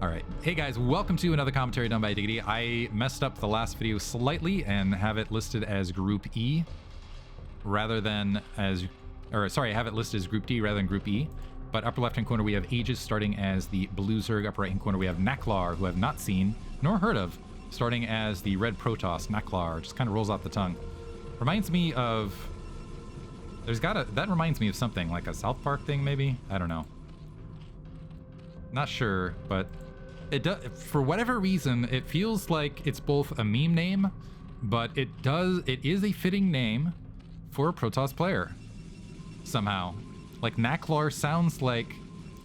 All right. Hey guys, welcome to another commentary done by Diggity. I messed up the last video slightly and have it listed as Group E rather than as, or sorry, I have it listed as Group D rather than Group E. But upper left-hand corner we have Aegis starting as the blue Zerg. Upper right-hand corner we have Naklar, who I have not seen nor heard of, starting as the red Protoss. Naklar just kind of rolls off the tongue. Reminds me of, that reminds me of something like a South Park thing maybe. I don't know. Not sure, but it does, for whatever reason, it feels like it's both a meme name, but it is a fitting name for a Protoss player somehow. Like Naklar sounds like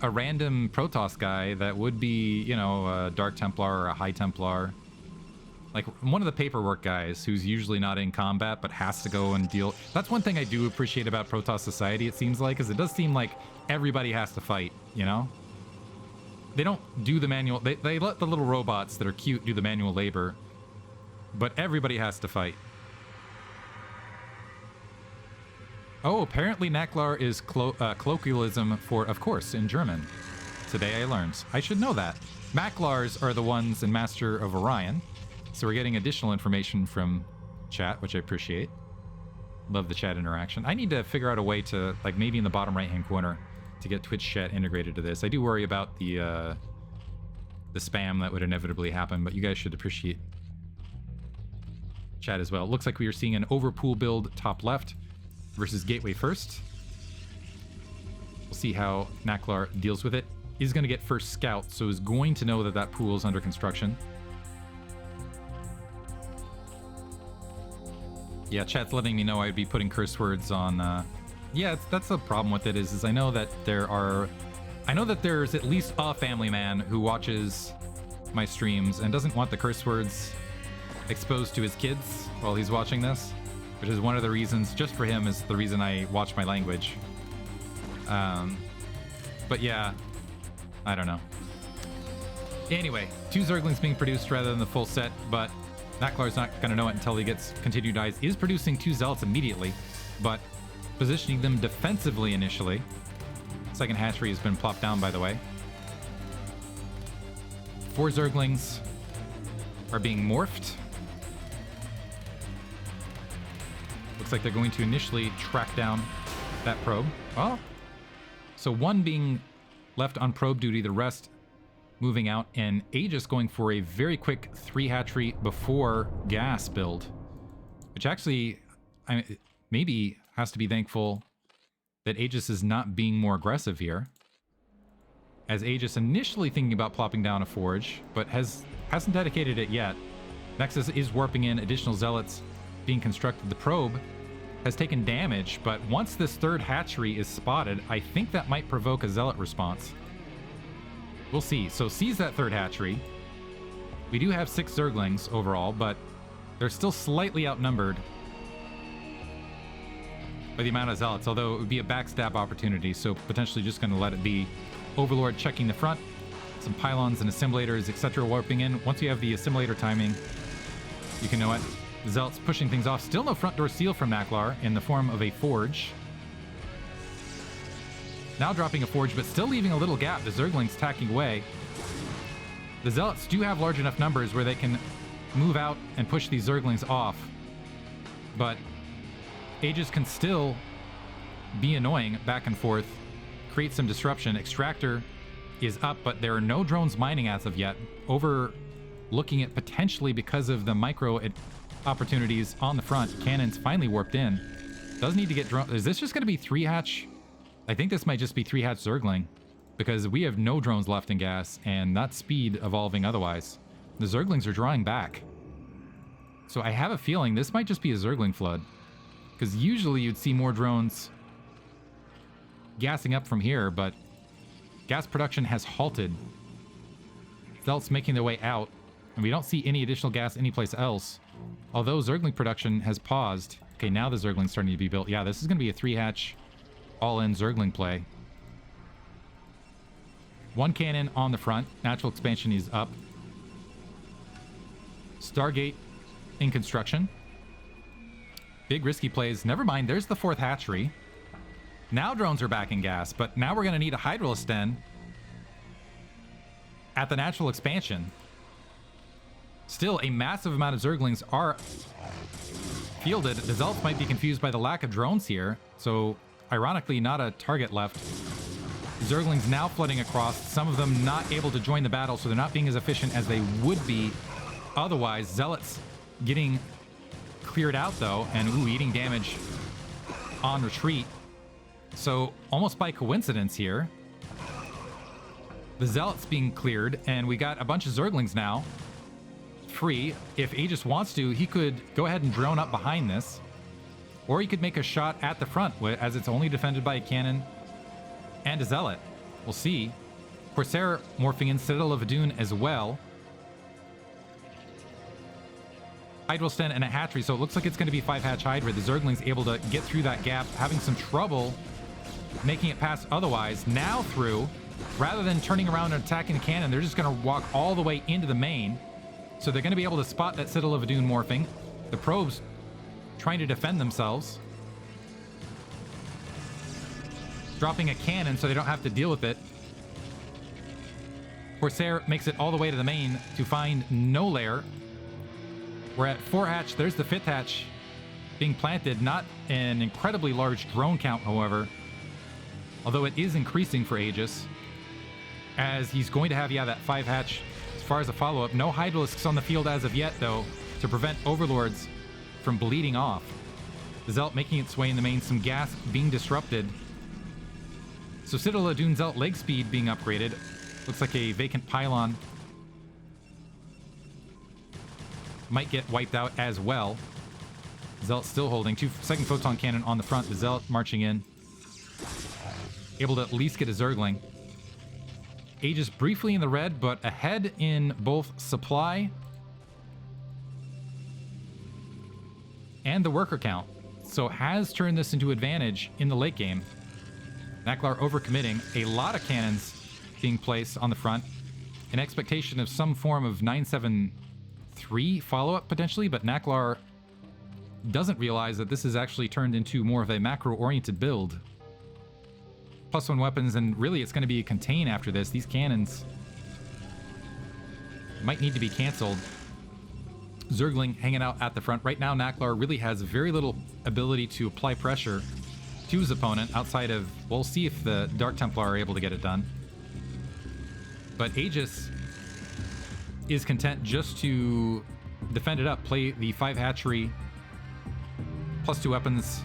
a random Protoss guy that would be, you know, a Dark Templar or a High Templar. Like one of the paperwork guys who's usually not in combat but has to go and deal. That's one thing I do appreciate about Protoss society, it seems like, is it does seem like everybody has to fight, you know? They don't do the manual, they let the little robots that are cute do the manual labor, but everybody has to fight. Oh, apparently Naklar is colloquialism for, of course, in German. Today I learned. I should know that. Maklars are the ones in Master of Orion, so we're getting additional information from chat, which I appreciate. Love the chat interaction. I need to figure out a way to, like, maybe in the bottom right-hand corner, to get Twitch chat integrated to this. I do worry about the spam that would inevitably happen, but you guys should appreciate chat as well. It looks like we are seeing an overpool build top left versus gateway first. We'll see how Naklar deals with it. He's going to get first scout, so he's going to know that that pool is under construction. Yeah, chat's letting me know I'd be putting curse words on... Yeah, that's the problem with it is I know that there's at least a family man who watches my streams and doesn't want the curse words exposed to his kids while he's watching this, which is one of the reasons, just for him, is the reason I watch my language. But yeah, I don't know. Anyway, 2 Zerglings being produced rather than the full set, but Naklar's not going to know it until he gets continued eyes. Is producing 2 Zealots immediately, but positioning them defensively initially. Second hatchery has been plopped down, by the way. 4 Zerglings are being morphed. Looks like they're going to initially track down that probe. Well, so 1 being left on probe duty, the rest moving out, and Aegis going for a very quick 3 hatchery before gas build, which actually, maybe has to be thankful that Aegis is not being more aggressive here, as Aegis initially thinking about plopping down a forge, but hasn't dedicated it yet. Nexus is warping in, additional zealots being constructed. The probe has taken damage, but once this 3rd hatchery is spotted, I think that might provoke a zealot response. We'll see. So sees that 3rd hatchery. We do have 6 Zerglings overall, but they're still slightly outnumbered by the amount of zealots, although it would be a backstab opportunity, so potentially just going to let it be. Overlord checking the front, some pylons and assimilators, etc. warping in. Once you have the assimilator timing, you can know it. The zealots pushing things off. Still no front door seal from Naklar in the form of a forge. Now dropping a forge, but still leaving a little gap. The Zerglings tacking away. The zealots do have large enough numbers where they can move out and push these Zerglings off, but Aegis can still be annoying back and forth, create some disruption. Extractor is up, but there are no drones mining as of yet. Overlooking it potentially because of the micro opportunities on the front. Cannons finally warped in. Does need to get drone. Is this just going to be 3 hatch? I think this might just be 3 hatch Zergling, because we have no drones left in gas and not speed evolving otherwise. The Zerglings are drawing back. So I have a feeling this might just be a Zergling flood, because usually you'd see more drones gassing up from here, but gas production has halted. Zealots making their way out, and we don't see any additional gas anyplace else, although Zergling production has paused. Okay, now the Zergling's starting to be built. Yeah, this is going to be a 3 hatch all-in Zergling play. 1 cannon on the front. Natural expansion is up. Stargate in construction. Big risky plays. Never mind, there's the 4th hatchery. Now drones are back in gas, but now we're going to need a Hydrosten at the natural expansion. Still, a massive amount of Zerglings are fielded. The Zealots might be confused by the lack of drones here, so ironically not a target left. Zerglings now flooding across, some of them not able to join the battle, so they're not being as efficient as they would be otherwise. Zealots getting cleared out though, and eating damage on retreat. So almost by coincidence here, the Zealots being cleared, and we got a bunch of Zerglings now free. If Aegis wants to, he could go ahead and drone up behind this, or he could make a shot at the front as it's only defended by a cannon and a Zealot. We'll see. Corsair morphing in, Citadel of Adun as well. Hydrosten and a hatchery, so it looks like it's going to be 5-hatch Hydra. The Zerglings able to get through that gap, having some trouble making it past otherwise. Now through, rather than turning around and attacking the cannon, they're just going to walk all the way into the main. So they're going to be able to spot that Citadel of Adun morphing. The probes trying to defend themselves. Dropping a cannon so they don't have to deal with it. Corsair makes it all the way to the main to find no lair. We're at 4-hatch. There's the 5th hatch being planted. Not an incredibly large drone count, however. Although it is increasing for Aegis. As he's going to have, yeah, that 5-hatch as far as a follow-up. No Hydralisks on the field as of yet, though, to prevent Overlords from bleeding off. The Zealot making its way in the main. Some gas being disrupted. So Citadel of Adun Zealot leg speed being upgraded. Looks like a vacant pylon might get wiped out as well. Zealot still holding. 2-second photon cannon on the front. The Zealot marching in. Able to at least get a Zergling. Aegis briefly in the red, but ahead in both supply and the worker count. So has turned this into advantage in the late game. Naklar overcommitting. A lot of cannons being placed on the front. An expectation of some form of 973 follow-up potentially, but Naklar doesn't realize that this is actually turned into more of a macro-oriented build. +1 weapons, and really it's going to be a contain after this. These cannons might need to be canceled. Zergling hanging out at the front. Right now, Naklar really has very little ability to apply pressure to his opponent outside of, we'll see if the Dark Templar are able to get it done. But Aegis is content just to defend it up, play the 5-hatchery +2 weapons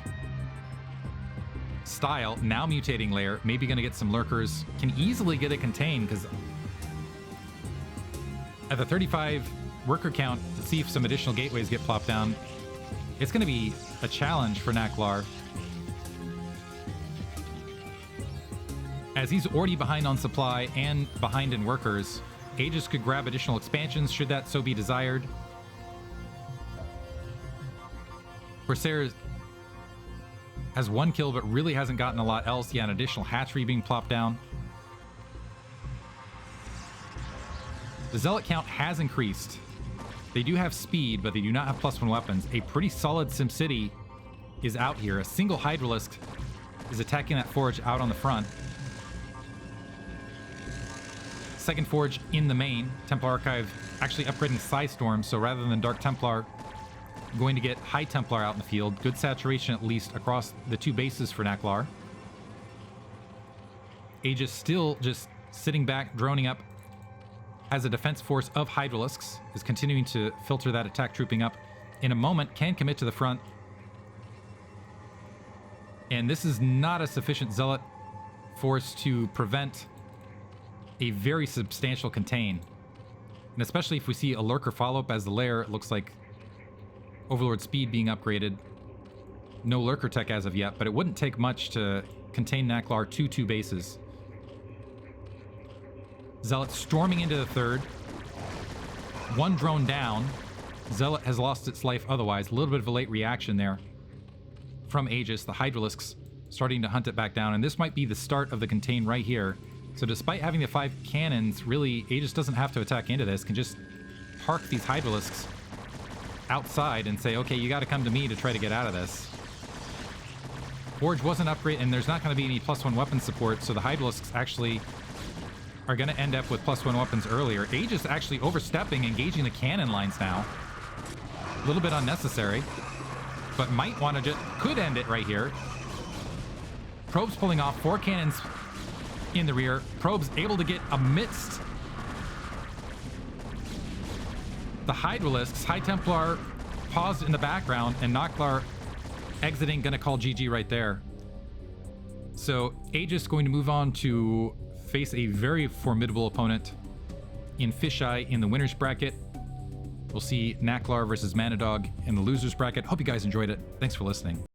style, now mutating layer, maybe going to get some lurkers, can easily get a contain, because at the 35 worker count, to see if some additional gateways get plopped down, it's going to be a challenge for Naklar, as he's already behind on supply and behind in workers. Aegis could grab additional expansions should that so be desired. Corsair has 1 kill, but really hasn't gotten a lot else. Yeah, an additional hatchery being plopped down. The Zealot count has increased. They do have speed, but they do not have +1 weapons. A pretty solid SimCity is out here. A single Hydralisk is attacking that forge out on the front. Second forge in the main. Templar Archive actually upgrading Psystorm, so rather than Dark Templar, going to get High Templar out in the field. Good saturation at least across the 2 bases for Naklar. Aegis still just sitting back, droning up. Has a defense force of Hydralisks. Is continuing to filter that attack trooping up. In a moment, can commit to the front. And this is not a sufficient Zealot force to prevent a very substantial contain. And especially if we see a lurker follow-up as the lair, it looks like Overlord speed being upgraded. No lurker tech as of yet, but it wouldn't take much to contain Naklar to 2 bases. Zealot storming into the third. 1 drone down. Zealot has lost its life otherwise. A little bit of a late reaction there from Aegis. The Hydralisks starting to hunt it back down, and this might be the start of the contain right here. So despite having the 5 cannons, really Aegis doesn't have to attack into this, can just park these Hydralisks outside and say, okay, you got to come to me to try to get out of this. Forge wasn't upgraded, and there's not going to be any +1 weapon support, so the Hydralisks actually are going to end up with +1 weapons earlier. Aegis actually overstepping, engaging the cannon lines now. A little bit unnecessary, but might want to just... could end it right here. Probe's pulling off 4 cannons in the rear. Probe's able to get amidst the Hydralisks. High Templar paused in the background, and Naklar exiting, gonna call GG right there. So Aegis going to move on to face a very formidable opponent in Fisheye in the winners bracket. We'll see Naklar versus Manadog in the losers bracket. Hope you guys enjoyed it. Thanks for listening.